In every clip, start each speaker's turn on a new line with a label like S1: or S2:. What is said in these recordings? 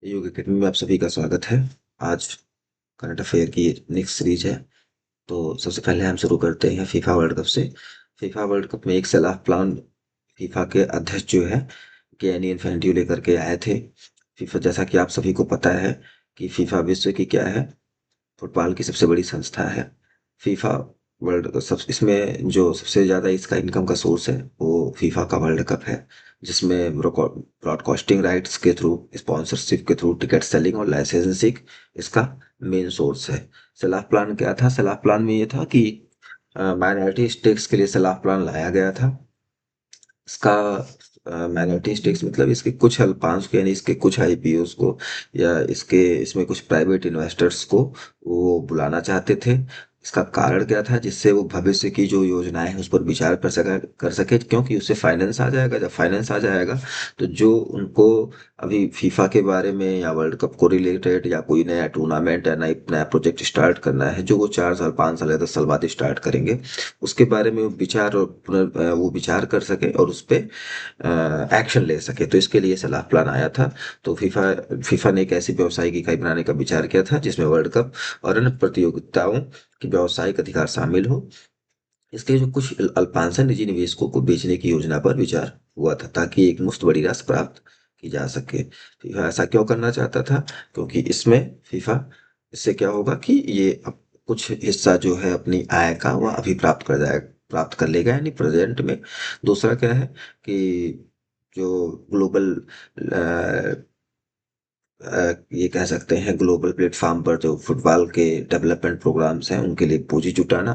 S1: योग एकेडमी में आप सभी का स्वागत है। आज करंट अफेयर की नेक्स्ट सीरीज है। तो सबसे पहले हम शुरू करते हैं फीफा वर्ल्ड कप से। फीफा वर्ल्ड कप में एक सलाह प्लान फीफा के अध्यक्ष जो है गियानी इन्फेंटिनो लेकर के आए थे। फीफा, जैसा कि आप सभी को पता है कि फीफा विश्व की क्या है, फुटबॉल की सबसे बड़ी संस्था है। फीफा वर्ल्ड सब इसमें जो सबसे ज़्यादा इसका इनकम का सोर्स है वो फीफा का वर्ल्ड कप है, जिसमें ब्रॉडकास्टिंग राइट्स के थ्रू, स्पॉन्सरशिप के थ्रू, टिकट सेलिंग और लाइसेंसिंग इसका मेन सोर्स है। सलाह प्लान क्या था? सलाह प्लान में ये था कि माइनॉरिटी स्टेक्स के लिए सलाह प्लान लाया गया था। इसका माइनॉरिटी स्टेक्स मतलब इसके कुछ अल्पांश को, यानी इसके कुछ आईपीओस को या इसके इसमें कुछ प्राइवेट इन्वेस्टर्स को वो बुलाना चाहते थे। इसका कारण क्या था? जिससे वो भविष्य की जो योजनाएं हैं उस पर विचार कर सके, क्योंकि उससे फाइनेंस आ जाएगा। जब फाइनेंस आ जाएगा तो जो उनको अभी फीफा के बारे में या वर्ल्ड कप को रिलेटेड या कोई नया टूर्नामेंट या नई नया प्रोजेक्ट स्टार्ट करना है, जो वो 4 साल 5 साल या 10 साल बाद स्टार्ट करेंगे, उसके बारे में वो विचार कर सके और उस पर एक्शन ले सके। तो इसके लिए सलाह प्लान आया था। तो फीफा फीफा ने एक ऐसी व्यावसायिक इकाई बनाने का विचार किया था जिसमें वर्ल्ड कप और अन्य प्रतियोगिताओं की व्यावसायिक अधिकार शामिल हो। इसके जो कुछ अल्पांश निजी निवेशकों को बेचने की योजना पर विचार हुआ था, ताकि एक मुफ्त बड़ी राशि प्राप्त की जा सके। फीफा ऐसा क्यों करना चाहता था? क्योंकि इससे क्या होगा कि ये कुछ हिस्सा जो है अपनी आय का वह अभी प्राप्त कर लेगा, यानी प्रेजेंट में। दूसरा क्या है कि जो ग्लोबल ये कह सकते हैं ग्लोबल प्लेटफॉर्म पर जो फुटबॉल के डेवलपमेंट प्रोग्राम्स हैं उनके लिए पूंजी जुटाना,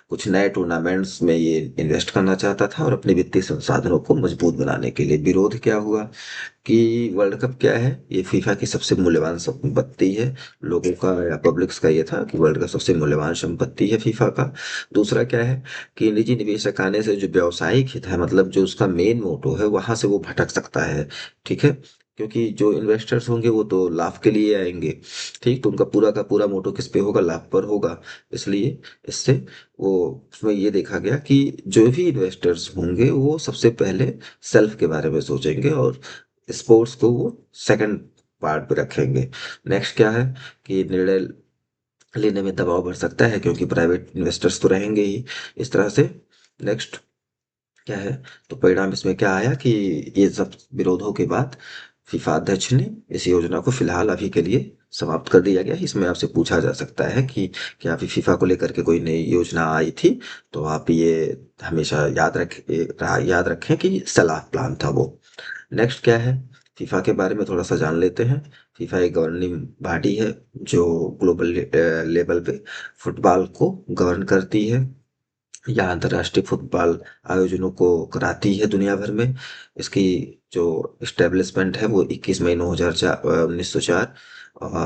S1: कुछ नए टूर्नामेंट्स में ये इन्वेस्ट करना चाहता था और अपने वित्तीय संसाधनों को मजबूत बनाने के लिए। विरोध क्या हुआ कि वर्ल्ड कप क्या है, ये फीफा की सबसे मूल्यवान संपत्ति है। लोगों का या पब्लिक्स का ये था कि वर्ल्ड कप सबसे मूल्यवान संपत्ति है फीफा का। दूसरा क्या है कि निजी निवेशक आने से जो व्यावसायिक हित है, मतलब जो उसका मेन मोटो है, वहां से वो भटक सकता है। ठीक है, क्योंकि जो इन्वेस्टर्स होंगे वो तो लाभ के लिए आएंगे। ठीक, तो उनका पूरा का पूरा मोटो किस पे होगा? लाभ पर होगा। इसलिए इससे वो उसमें ये देखा गया कि जो भी इन्वेस्टर्स होंगे वो सबसे पहले सेल्फ के बारे में सोचेंगे और स्पोर्ट्स को वो सेकंड पार्ट पे रखेंगे। नेक्स्ट क्या है कि निर्णय लेने में दबाव बढ़ सकता है, क्योंकि प्राइवेट इन्वेस्टर्स तो रहेंगे ही इस तरह से। नेक्स्ट क्या है, तो परिणाम इसमें क्या आया कि ये सब विरोधों के बाद फीफा अध्यक्ष ने इस योजना को फिलहाल अभी के लिए समाप्त कर दिया गया। इसमें आपसे पूछा जा सकता है कि क्या अभी फीफा को लेकर के कोई नई योजना आई थी? तो आप ये हमेशा याद रखें कि सलाह प्लान था वो। नेक्स्ट क्या है, फीफा के बारे में थोड़ा सा जान लेते हैं। फीफा एक गवर्निंग बॉडी है जो ग्लोबल लेवल पे फुटबॉल को गवर्न करती है या अंतर्राष्ट्रीय फुटबॉल आयोजनों को कराती है दुनिया भर में। इसकी जो एस्टेब्लिशमेंट है वो 21 मई 1904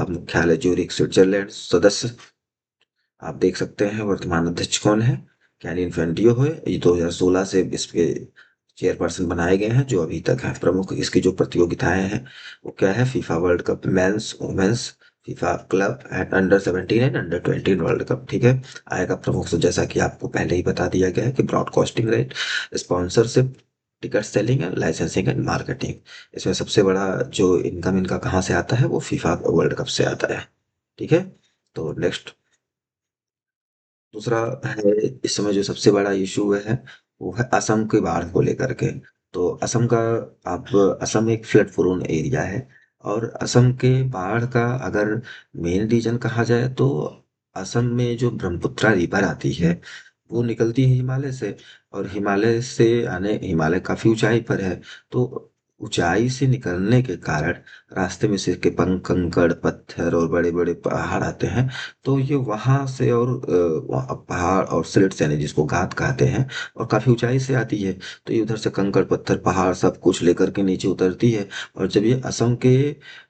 S1: मुख्यालय ज्यूरिख स्विट्जरलैंड। सदस्य आप देख सकते हैं। वर्तमान अध्यक्ष कौन है? गियानी इन्फेंटिनो है। ये 2016 से इसके चेयरपर्सन बनाए गए हैं, जो अभी तक हैं। प्रमुख इसकी जो प्रतियोगिताएं हैं वो क्या है? FIFA World Cup men's, women's, FIFA club and under 17 and under 20 World Cup. ठीक है, आएगा प्रमुख। तो जैसा कि आपको पहले ही बता दिया गया है कि broadcasting right, sponsorship, ticket selling and licensing and marketing. इसमें सबसे बड़ा जो इनकम इनका कहाँ से आता है? वो फीफा वर्ल्ड कप से आता है। ठीक है, तो नेक्स्ट दूसरा है, इस समय जो सबसे बड़ा इशू है वो है असम की बाढ़ को लेकर के। तो असम का, आप, असम एक फ्लड प्रोन एरिया है। और असम के बाढ़ का अगर मेन रीजन कहा जाए तो असम में जो ब्रह्मपुत्रा रिवर आती है वो निकलती है हिमालय से। और हिमालय काफी ऊंचाई पर है। तो ऊंचाई से निकलने के कारण रास्ते में से के कंकड़ पत्थर और बड़े बड़े पहाड़ आते हैं। तो ये वहां से और वहाँ पहाड़ और सिल्ट्स, यानी जिसको घात कहते हैं, और काफी ऊंचाई से आती है। तो ये उधर से कंकड़ पत्थर पहाड़ सब कुछ लेकर के नीचे उतरती है। और जब ये असम के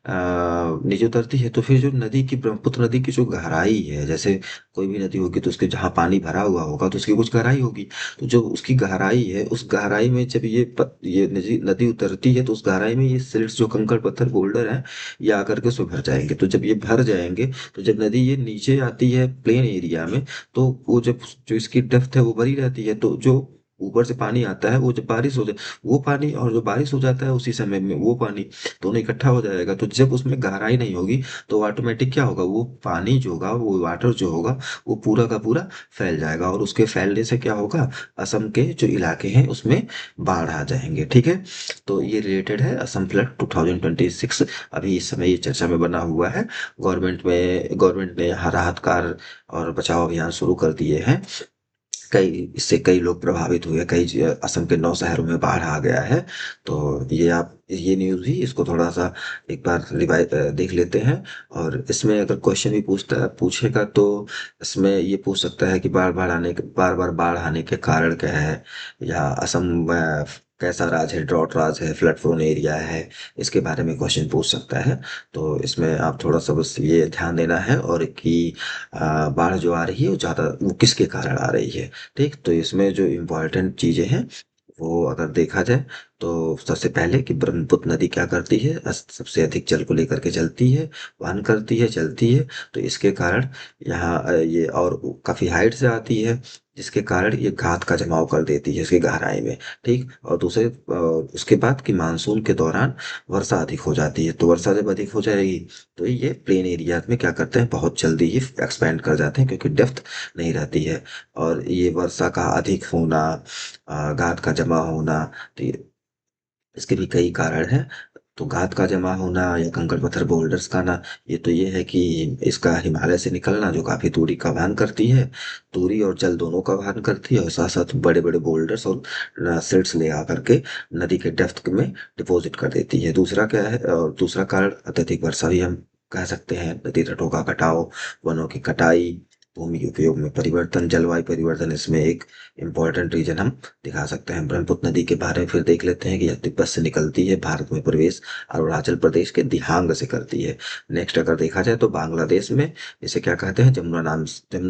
S1: नीचे उतरती है तो फिर जो नदी की, ब्रह्मपुत्र नदी की जो गहराई है, जैसे कोई भी नदी होगी तो उसके जहाँ पानी भरा हुआ होगा तो उसकी कुछ गहराई होगी। तो जो उसकी गहराई है, उस गहराई में जब ये नदी नदी उतरती है तो उस गहराई में ये सिल्ट्स, जो कंकड़ पत्थर बोल्डर हैं, ये आकर के उसमें भर जाएंगे। तो जब ये भर जाएंगे तो जब नदी ये नीचे आती है प्लेन एरिया में, तो वो जब जो इसकी डेप्थ है वो बड़ी रहती है, तो जो ऊपर से पानी आता है, वो जब बारिश हो जाए, वो पानी और जो बारिश हो जाता है उसी समय में वो पानी दोनों इकट्ठा हो जाएगा। तो जब उसमें गहराई नहीं होगी तो ऑटोमेटिक क्या होगा, वो पानी जो होगा, वो वाटर जो होगा, वो पूरा का पूरा फैल जाएगा, और उसके फैलने से क्या होगा, असम के जो इलाके हैं उसमें बाढ़ आ जाएंगे। ठीक है, तो ये रिलेटेड है असम फ्लड 2026। अभी इस समय ये चर्चा में बना हुआ है। गवर्नमेंट ने यहाँ राहत कार्य और बचाव अभियान शुरू कर दिए हैं। कई इससे कई लोग प्रभावित हुए, असम के 9 शहरों में बाढ़ आ गया है। तो ये आप ये न्यूज़ भी इसको थोड़ा सा एक बार देख लेते हैं। और इसमें अगर क्वेश्चन भी पूछेगा तो इसमें ये पूछ सकता है कि बार बार बाढ़ आने के कारण क्या है, या असम कैसा राज्य है, ड्रॉट राज्य है, फ्लड प्रोन एरिया है, इसके बारे में क्वेश्चन पूछ सकता है। तो इसमें आप थोड़ा सा बस ये ध्यान देना है, और कि बाढ़ जो आ रही है वो किसके कारण आ रही है। ठीक, तो इसमें जो इम्पोर्टेंट चीजें हैं वो अगर देखा जाए तो सबसे पहले कि ब्रह्मपुत्र नदी क्या करती है, सबसे अधिक जल को लेकर के चलती है, वहन करती है, चलती है। तो इसके कारण यहाँ ये और काफी हाइट से आती है, जिसके कारण ये घात का जमाव कर देती है इसकी गहराई में। ठीक, और उसके बाद कि मानसून के दौरान वर्षा अधिक हो जाती है। तो वर्षा जब अधिक हो जाएगी तो ये प्लेन एरिया में क्या करते हैं, बहुत जल्दी ही एक्सपैंड कर जाते हैं, क्योंकि डेप्थ नहीं रहती है। और ये वर्षा का अधिक होना, घात का जमा होना, तो इसके भी कई कारण हैं। तो घात का जमा होना या कंकड़ पत्थर बोल्डर्स का ना, ये है कि इसका हिमालय से निकलना जो काफी दूरी का वहन करती है, दूरी और जल दोनों का वहन करती है, और साथ साथ बड़े बड़े बोल्डर्स और सिल्ट्स ले आकर के नदी के डेप्थ में डिपॉजिट कर देती है। दूसरा क्या है, और दूसरा कारण अत्यधिक वर्षा भी हम कह सकते हैं। नदी तटों का कटाव, वनों की कटाई, भूमि के उपयोग में परिवर्तन, जलवायु परिवर्तन, इसमें एक इम्पॉर्टेंट रीजन हम दिखा सकते हैं। ब्रह्मपुत्र नदी के बारे में फिर देख लेते हैं कि यह तिब्बत से निकलती है, भारत में प्रवेश अरुणाचल प्रदेश के दिहांग से करती है। नेक्स्ट अगर देखा जाए तो बांग्लादेश में इसे क्या कहते हैं, जमुना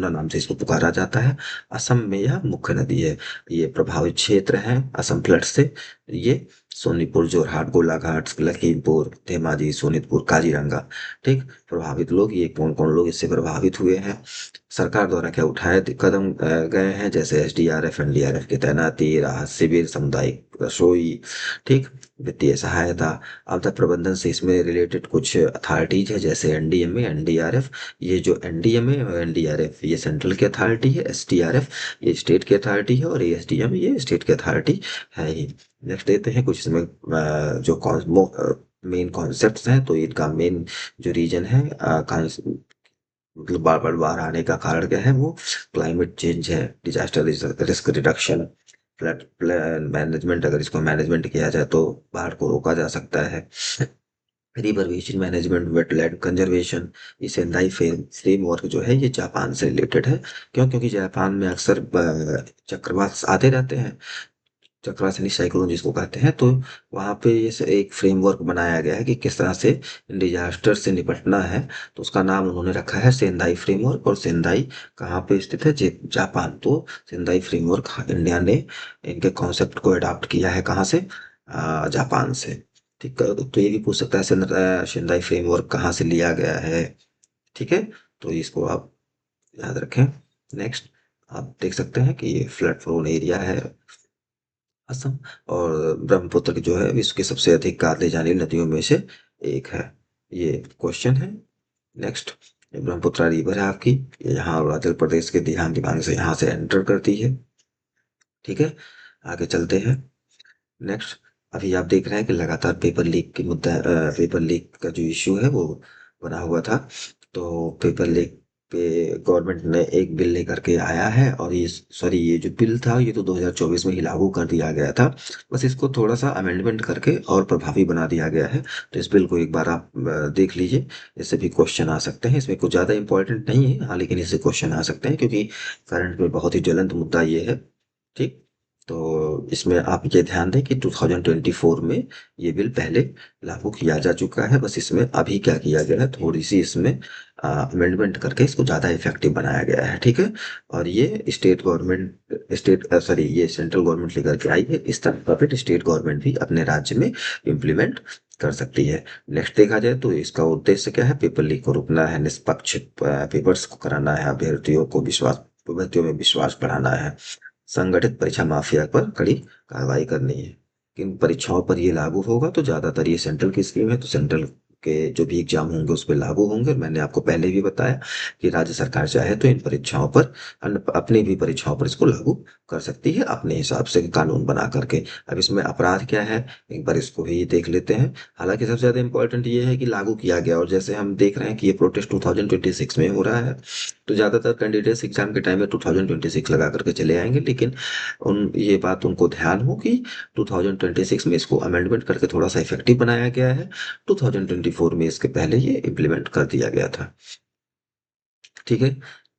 S1: नाम से इसको पुकारा जाता है। असम में यह मुख्य नदी है। ये प्रभावित क्षेत्र है असम फ्लड से। ये सोनीपुर, जोरहाट, गोलाघाट, लखीमपुर, धेमाजी, सोनितपुर, काजीरंगा। ठीक, प्रभावित लोग, ये कौन कौन लोग इससे प्रभावित हुए हैं, सरकार द्वारा क्या उठाए कदम गए हैं, जैसे एसडीआरएफ, एनडीआरएफ की तैनाती, राहत शिविर, सामुदायिक रसोई। ठीक, वित्तीय सहायता, आपदा प्रबंधन से इसमें रिलेटेड कुछ अथॉरिटीज है, जैसे एनडीएमए, एनडीआरएफ। ये जो एनडीएमए और एनडीआरएफ ये सेंट्रल की अथॉरिटी है, एसडीआरएफ ये स्टेट की अथॉरिटी है, और एएसडीएम ये स्टेट की अथॉरिटी है ही। नेक्स्ट देते हैं कुछ इसमें जो मेन कॉन्सेप्ट्स हैं। तो इनका मेन जो रीजन है, मतलब बार बार बाढ़ आने का कारण क्या है, वो क्लाइमेट चेंज है, disaster risk reduction, flood plan management, अगर इसको मैनेजमेंट किया जाए तो बाढ़ को रोका जा सकता है। River basin management, wetland conservation. ये सेंदाई फ्रेमवर्क जो है ये जापान से रिलेटेड है। क्यों? क्योंकि जापान में अक्सर चक्रवात आते रहते हैं, चक्रवाती साइक्लोन जिसको कहते हैं। तो वहाँ पे ये एक फ्रेमवर्क बनाया गया है कि किस तरह से डिजास्टर से निपटना है। तो उसका नाम उन्होंने रखा है सेंदाई फ्रेमवर्क। और सेंदाई कहाँ पे स्थित है, जापान। तो सेंदाई फ्रेमवर्क इंडिया ने इनके कॉन्सेप्ट को अडॉप्ट किया है, कहाँ से, जापान से। ठीक है, तो ये भी पूछ सकता है सेंदाई फ्रेमवर्क कहाँ से लिया गया है। ठीक है, तो इसको आप याद रखें। नेक्स्ट आप देख सकते हैं कि ये फ्लड प्रोन एरिया है असम, और ब्रह्मपुत्र की जो है विश्व की सबसे अधिक गाद ले जाने वाली नदियों में से एक है। ये क्वेश्चन है। नेक्स्ट, ये ब्रह्मपुत्र रिवर है आपकी, ये यहाँ अरुणाचल प्रदेश के दिहांग से यहाँ से एंटर करती है। ठीक है, आगे चलते हैं। नेक्स्ट, अभी आप देख रहे हैं कि लगातार पेपर लीक का जो इश्यू है वो बना हुआ था। तो पेपर लीक पे गवर्नमेंट ने एक बिल लेकर के आया है, और ये जो बिल था ये तो 2024 में ही लागू कर दिया गया था। बस इसको थोड़ा सा अमेंडमेंट करके और प्रभावी बना दिया गया है। तो इस बिल को एक बार आप देख लीजिए, इससे भी क्वेश्चन आ सकते हैं। इसमें कुछ ज़्यादा इंपॉर्टेंट नहीं है, हाँ, लेकिन इससे क्वेश्चन आ सकते हैं क्योंकि करंट में बहुत ही ज्वलंत मुद्दा ये है। ठीक, तो इसमें आप ये ध्यान दें कि 2024 में ये बिल पहले लागू किया जा चुका है। बस इसमें अभी क्या किया गया है, थोड़ी सी इसमें अमेंडमेंट करके इसको ज़्यादा इफेक्टिव बनाया गया है। ठीक है, और ये ये सेंट्रल गवर्नमेंट लेकर के आई है। इस तरह का फिर स्टेट गवर्नमेंट भी अपने राज्य में इम्प्लीमेंट कर सकती है। नेक्स्ट देखा जाए तो इसका उद्देश्य क्या है, पेपर लीक को रोकना है, निष्पक्ष पेपर्स को कराना है, अभ्यर्थियों में विश्वास बढ़ाना है। संगठित परीक्षा माफिया पर कड़ी कार्रवाई करनी है। किन परीक्षाओं पर ये लागू होगा? तो ज्यादातर ये सेंट्रल की स्कीम है, तो सेंट्रल के जो भी एग्जाम होंगे उस पर लागू होंगे। मैंने आपको पहले भी बताया कि राज्य सरकार चाहे तो इन परीक्षाओं पर अपनी भी परीक्षाओं पर इसको लागू कर सकती है अपने हिसाब से कानून बना करके। अब इसमें अपराध क्या है, एक बार इसको भी देख लेते हैं। हालांकि सबसे ज्यादा इंपॉर्टेंट ये है कि लागू किया गया, और जैसे हम देख रहे हैं कि ये प्रोटेस्ट 2026 में हो रहा है, तो ज्यादातर कैंडिडेट्स एग्जाम के टाइम में 2026 लगा करके चले आएंगे, लेकिन उन ये बात उनको ध्यान हो कि 2026 में इसको अमेंडमेंट करके थोड़ा सा इफेक्टिव बनाया गया है। 2024 में इसके पहले ये इम्प्लीमेंट कर दिया गया था। ठीक है,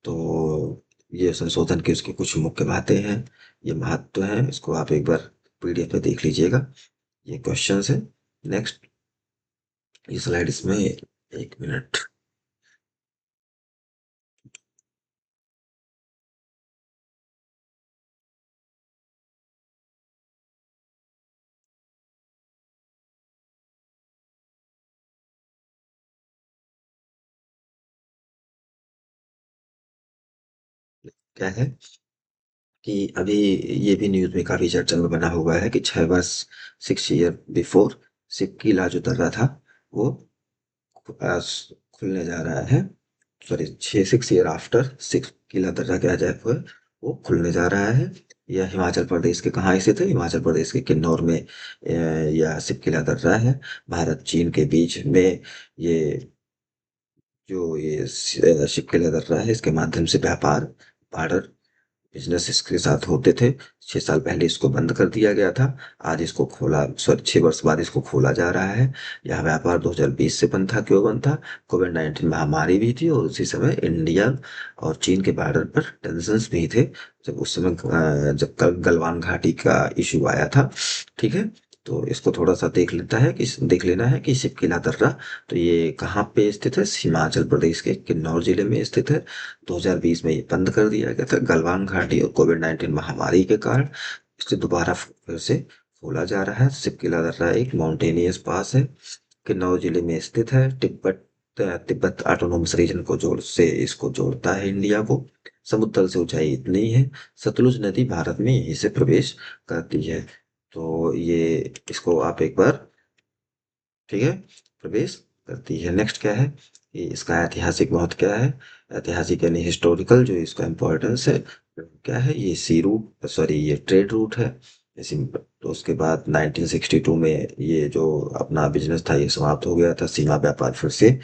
S1: तो ये संशोधन की उसकी कुछ मुख्य बातें हैं, ये महत्व है, इसको आप एक बार पीडीएफ में देख लीजिएगा। ये क्वेश्चन है। नेक्स्ट, ये स्लाइड इसमें, एक मिनट। क्या है कि अभी ये भी न्यूज में काफी चर्चा में बना हुआ है कि 6 वर्ष, 6 ईयर बिफोर सिक्की जो दर्रा था वो खुलने जा रहा है। सॉरी, 6 ईयर आफ्टर सिक्स किला दर्रा क्या जाए वो खुलने जा रहा है। यह हिमाचल प्रदेश के कहाँ स्थित है? हिमाचल प्रदेश के किन्नौर में यह सिपकिला दर्रा है। भारत चीन के बीच में ये जो ये शिपकिला दर्रा है, इसके माध्यम से व्यापार, बार्डर बिजनेस इसके साथ होते थे। 6 साल पहले इसको बंद कर दिया गया था। आज इसको खोला, सॉरी 6 वर्ष बाद इसको खोला जा रहा है। यह व्यापार 2020 से बंद था। क्यों बंद था? कोविड-19 महामारी भी थी, और उसी समय इंडिया और चीन के बॉर्डर पर टेंशन्स भी थे। जब उस समय जब गलवान घाटी का इशू आया था। ठीक है, तो इसको थोड़ा सा देख लेना है कि शिपकिला दर्रा, तो ये कहाँ पे स्थित है? हिमाचल प्रदेश के किन्नौर जिले में स्थित है। 2020 में ये बंद कर दिया गया था गलवान घाटी और कोविड-19 महामारी के कारण। इसे दोबारा फिर से खोला जा रहा है। सिपकिला दर्रा एक माउंटेनियस पास है, किन्नौर जिले में स्थित है। तिब्बत ऑटोनोमस रीजन को इसको जोड़ता है इंडिया को। समुद्र तल से ऊंचाई इतनी ही है। सतलुज नदी भारत में यहीं से प्रवेश करती है। तो ये इसको आप एक बार, ठीक है, प्रवेश करती है। नेक्स्ट क्या है कि इसका ऐतिहासिक महत्व क्या है? ऐतिहासिक यानी हिस्टोरिकल जो इसका इम्पोर्टेंस है क्या है? ये सी रूट, सॉरी ये ट्रेड रूट है। इसी तो उसके बाद 1962 में ये जो अपना बिजनेस था ये समाप्त हो गया था। सीमा व्यापार फिर से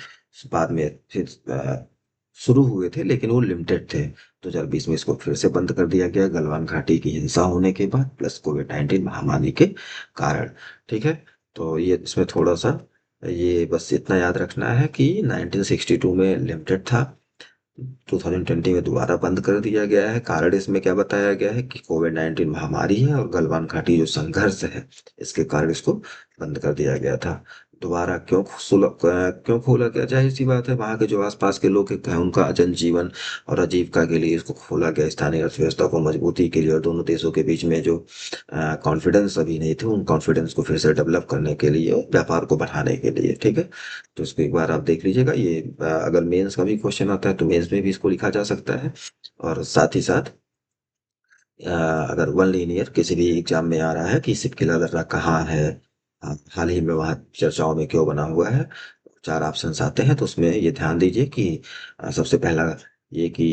S1: बाद में फिर शुरू हुए थे, लेकिन वो लिमिटेड थे। 2020 में इसको फिर से बंद कर दिया गया गलवान घाटी की हिंसा होने के बाद, प्लस कोविड-19 महामारी के कारण। ठीक है, तो ये इसमें थोड़ा सा ये बस इतना याद रखना है कि 1962 में लिमिटेड था, 2020 में दोबारा बंद कर दिया गया है। कारण इसमें क्या बताया गया है कि कोविड-19 महामारी है और गलवान घाटी जो संघर्ष है, इसके कारण इसको बंद कर दिया गया था। दोबारा क्यों खोला गया? जाहिर सी बात है, वहाँ के जो आसपास के लोग हैं उनका जनजीवन और आजीविका के लिए इसको खोला गया, स्थानीय अर्थव्यवस्था को मजबूती के लिए, और दोनों देशों के बीच में जो कॉन्फिडेंस अभी नहीं थे उन कॉन्फिडेंस को फिर से डेवलप करने के लिए और व्यापार को बढ़ाने के लिए। ठीक है, तो इसको एक बार आप देख लीजिएगा। ये अगर मेंस का भी क्वेश्चन आता है तो मेंस में भी इसको लिखा जा सकता है। और साथ ही साथ अगर वन लीनियर किसी भी एग्जाम में आ रहा है कि सिपकिला दर्रा कहाँ है, हाल ही में वहाँ चर्चाओं में क्यों बना हुआ है, 4 ऑप्शंस आते हैं, तो उसमें ये ध्यान दीजिए कि सबसे पहला ये कि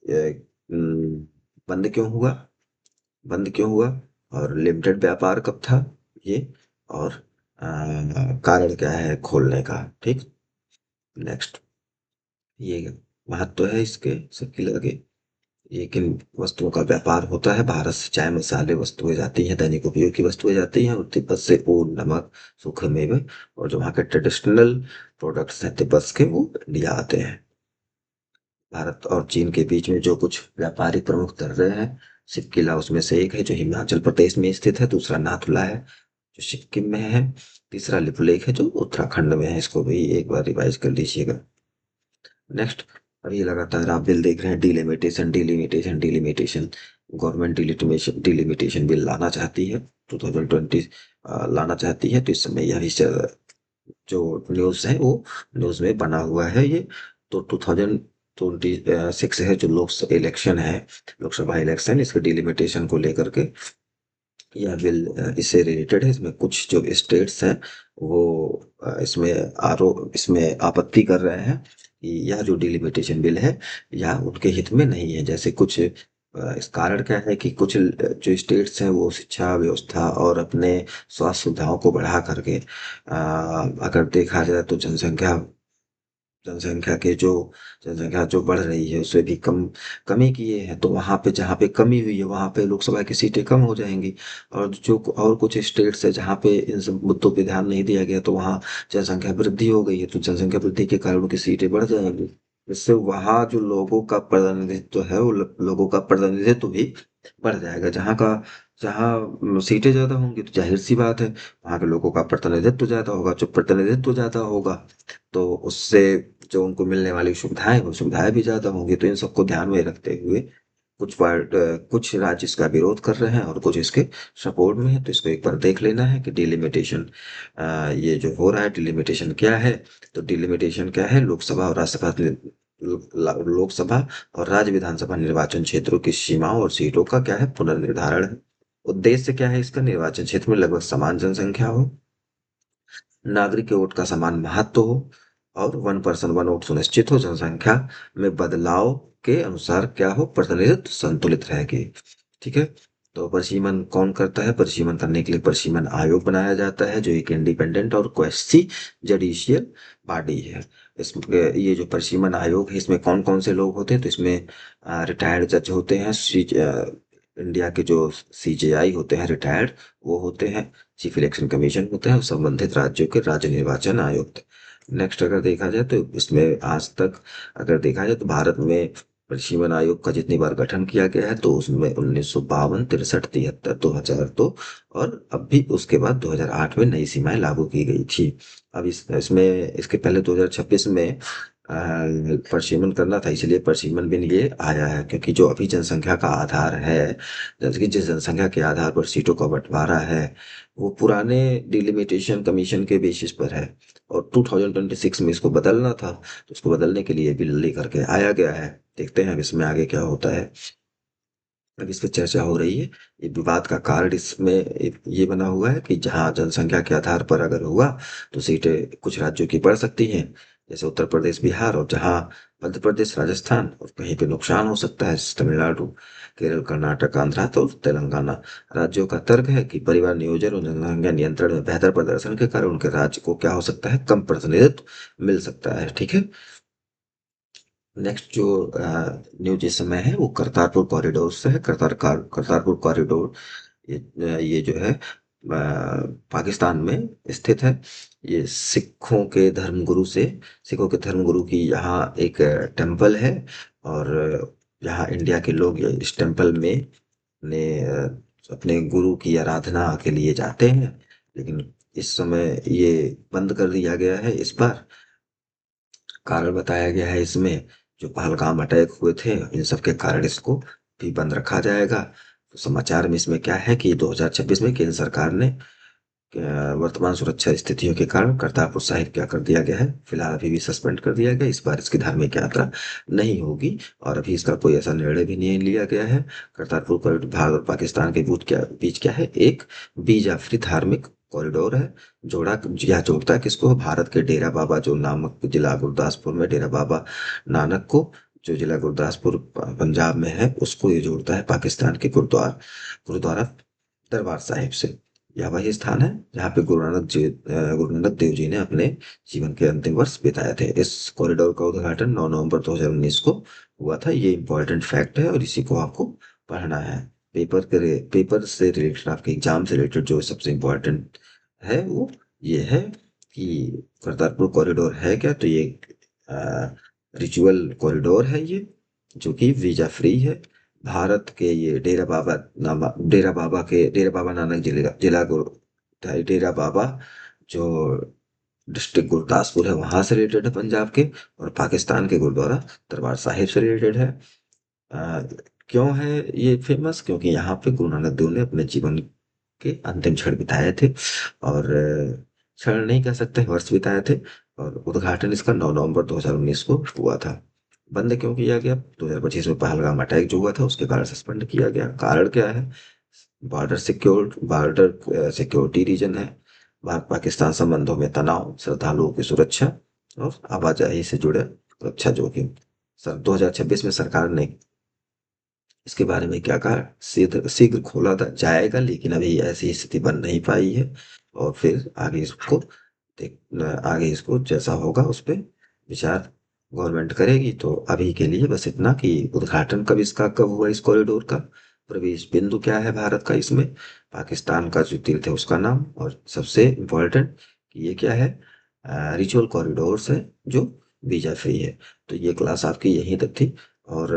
S1: अ, न, बंद क्यों हुआ, बंद क्यों हुआ, और लिमिटेड व्यापार कब था ये, और कारण क्या है खोलने का। ठीक, नेक्स्ट, ये महत्व है इसके सबकी लगे। ये किन वस्तुओं का व्यापार होता है? भारत से चाय मसाले वस्तुएं जाती हैं, दैनिक उपयोग की वस्तुएं जाती हैं, और तिब्बत से ऊन, नमक, सूखे मेवे, और जो वहाँ के ट्रेडिशनल प्रोडक्ट्स हैं तिब्बत के, वो इंडिया आते हैं। भारत और चीन के बीच में जो कुछ व्यापारिक प्रमुख दर्रे हैं, सिपकिला उसमें से एक है जो हिमाचल प्रदेश में स्थित है। दूसरा नाथुला है जो सिक्किम में है। तीसरा लिपुलेख है जो उत्तराखंड में है। इसको भी एक बार रिवाइज कर लीजिएगा। नेक्स्ट, अभी लगातार आप बिल देख रहे हैं, delimitation delimitation delimitation. Government delimitation bill लाना चाहती है, 2020 लाना चाहती है। तो इस समय यह जो न्यूज़ है वो न्यूज़ में बना हुआ है ये। तो 2026 है जो इलेक्शन है, लोकसभा इलेक्शन, इसके डिलिमिटेशन को लेकर के यह बिल इससे रिलेटेड है। इसमें कुछ जो स्टेट्स हैं वो इसमें आपत्ति कर रहे हैं कि यह जो डिलिमिटेशन बिल है यह उनके हित में नहीं है। जैसे कुछ इस कारण क्या है कि कुछ जो स्टेट्स हैं वो शिक्षा व्यवस्था और अपने स्वास्थ्य सुविधाओं को बढ़ा करके अगर देखा जाए तो जनसंख्या के जो जनसंख्या जो बढ़ रही है उससे भी कमी किए हैं। तो वहां पे जहाँ पे कमी हुई है वहां पे लोकसभा की सीटें कम हो जाएंगी। और कुछ स्टेट्स है जहाँ पे इन सब मुद्दों पे ध्यान नहीं दिया गया तो वहाँ जनसंख्या वृद्धि हो गई है, तो जनसंख्या वृद्धि के कारण उनकी सीटें बढ़ जाएंगी। इससे वहाँ जो लोगों का प्रतिनिधित्व है वो लोगों का प्रतिनिधित्व भी बढ़ जाएगा। जहाँ सीटें ज्यादा होंगी तो जाहिर सी बात है वहाँ के लोगों का प्रतिनिधित्व ज्यादा होगा। जो प्रतिनिधित्व ज्यादा होगा तो उससे जो उनको मिलने वाली सुविधाएं वो सुविधाएं भी ज्यादा होंगी। तो इन सबको ध्यान में रखते हुए कुछ राज्य इसका विरोध कर रहे हैं और कुछ इसके सपोर्ट में है। तो इसको एक बार देख लेना है कि डिलिमिटेशन ये जो हो रहा है डिलिमिटेशन क्या है। तो डिलिमिटेशन क्या है, लोकसभा और राज्य विधानसभा निर्वाचन क्षेत्रों की सीमाओं और सीटों का क्या है पुनर्निर्धारण है। उद्देश्य क्या है इसका, निर्वाचन क्षेत्र में लगभग समान जनसंख्या हो, नागरिक के वोट का समान महत्व हो और वन पर्सन वन वोट सुनिश्चित हो, जनसंख्या में बदलाव के अनुसार क्या हो प्रतिनिधित्व संतुलित रहेगी। ठीक है। तो परिसीमन कौन करता है, परिसीमन करने के लिए परिसीमन आयोग बनाया जाता है जो एक इंडिपेंडेंट और क्वेसी जुडिशियल बॉडी है। इसमें ये जो परिसीमन आयोग है इसमें कौन कौन से लोग होते हैं, तो इसमें रिटायर्ड जज होते हैं, इंडिया के जो सीजेआई होते हैं रिटायर्ड वो होते हैं, चीफ इलेक्शन कमीशन होता है और संबंधित राज्यों के राज्य निर्वाचन आयुक्त। नेक्स्ट अगर देखा जाए तो इसमें आज तक अगर देखा जाए तो भारत में परिसीमन आयोग का जितनी बार गठन किया गया है तो उसमें 1952, 63, 73, 2002 और अब भी उसके बाद 2008 में नई सीमाएं लागू की गई थी। अब इसमें इसके पहले 2026 में परिसीमन करना था, इसलिए परिसीमन बिल ये आया है क्योंकि जो अभी जनसंख्या का आधार है, जैसे कि जिस जनसंख्या के आधार पर सीटों का बंटवारा है वो पुराने डिलिमिटेशन कमीशन के बेसिस पर है और 2026 में इसको बदलना था। तो उसको बदलने के लिए बिल लेकर के आया गया है। देखते हैं अब इसमें आगे क्या होता है। अब इस पे चर्चा हो रही है। ये विवाद का कारण इसमें ये बना हुआ है कि जहाँ जनसंख्या के आधार पर अगर हुआ तो सीटें कुछ राज्यों की बढ़ सकती हैं जैसे उत्तर प्रदेश बिहार, और जहाँ मध्य प्रदेश राजस्थान, और कहीं पे नुकसान हो सकता है जैसे तमिलनाडु केरल कर्नाटक आंध्रा तो तेलंगाना। राज्यों का तर्क है कि परिवार नियोजन और जनसंख्या नियंत्रण में बेहतर प्रदर्शन के कारण उनके राज्य को क्या हो सकता है कम प्रतिनिधित्व मिल सकता है। ठीक है। नेक्स्ट जो न्यूज इस समय है वो करतारपुर कॉरिडोर से है। करतारपुर कॉरिडोर ये जो है पाकिस्तान में स्थित है। ये सिखों के धर्मगुरु की यहाँ एक टेम्पल है और यहाँ इंडिया के लोग इस टेम्पल में अपने गुरु की आराधना के लिए जाते हैं। लेकिन इस समय ये बंद कर दिया गया है। इस बार कारण बताया गया है इसमें जो पहलगाम अटैक हुए थे इन सब के कारण इसको भी बंद रखा जाएगा। तो समाचार में इसमें क्या है कि 2026 में केंद्र सरकार ने वर्तमान सुरक्षा स्थितियों के कारण करतारपुर साहिब क्या कर दिया गया है, फिलहाल अभी भी सस्पेंड कर दिया गया। इस बार इसकी धार्मिक यात्रा नहीं होगी और अभी इसका कोई ऐसा निर्णय भी नहीं लिया गया है। करतारपुर कॉरिडोर भारत और पाकिस्तान के बीच क्या है, एक वीजा फ्री धार्मिक कॉरिडोर है। यह जोड़ता है किसको, भारत के डेरा बाबा जो नामक जिला गुरदासपुर में डेरा बाबा नानक को, जो जिला गुरदासपुर पंजाब में है उसको ये जोड़ता है पाकिस्तान के गुरुद्वारा दरबार साहिब से। यह वही स्थान है जहाँ पे गुरु नानक देव जी ने अपने जीवन के अंतिम वर्ष बिताए थे। इस कॉरिडोर का उद्घाटन 9 नवंबर 2019 को हुआ था। ये इंपॉर्टेंट फैक्ट है और इसी को आपको पढ़ना है। पेपर से रिलेटेड, आपके एग्जाम से रिलेटेड जो सबसे इम्पोर्टेंट है वो ये है कि करतारपुर कॉरिडोर है क्या, तो ये रिचुअल कॉरिडोर है ये जो कि वीजा फ्री है। भारत के ये डेरा बाबा नानक डेरा बाबा जो डिस्ट्रिक्ट गुरदासपुर है वहां से रिलेटेड है पंजाब के, और पाकिस्तान के गुरुद्वारा दरबार साहिब से रिलेटेड है। अ, क्यों है ये फेमस, क्योंकि यहाँ पे गुरु नानक देव ने अपने जीवन के अंतिम क्षण बिताए थे और क्षण नहीं कह सकते वर्ष बिताए थे। और उद्घाटन इसका 9 नवंबर 2019 को हुआ था। बंद क्यों किया गया? 2025 में पहलगाम अटैक जो हुआ था उसके कारण सस्पेंड किया गया। कारण क्या है? बॉर्डर सिक्योरिटी रीजन है। भारत पाकिस्तान संबंधों में तनाव, श्रद्धालुओं की सुरक्षा और आवाजाही से जुड़े सुरक्षा जोखिम। सन 2026 में सरकार ने इसके बारे में क्या कहा? शीघ्र शीघ्र खोला जाएगा, लेकिन अभी ऐसी स्थिति बन नहीं पाई है। और फिर आगे इसको जैसा होगा उस पे विचार गवर्नमेंट करेगी। तो अभी के लिए बस इतना कि उद्घाटन कब हुआ इस कॉरिडोर का, प्रवेश बिंदु क्या है भारत का इसमें, पाकिस्तान का जो तीर्थ है उसका नाम, और सबसे इम्पोर्टेंट कि ये क्या है, रिचुअल कॉरिडोर है जो वीजा फ्री है। तो ये क्लास आपकी यहीं तक थी। और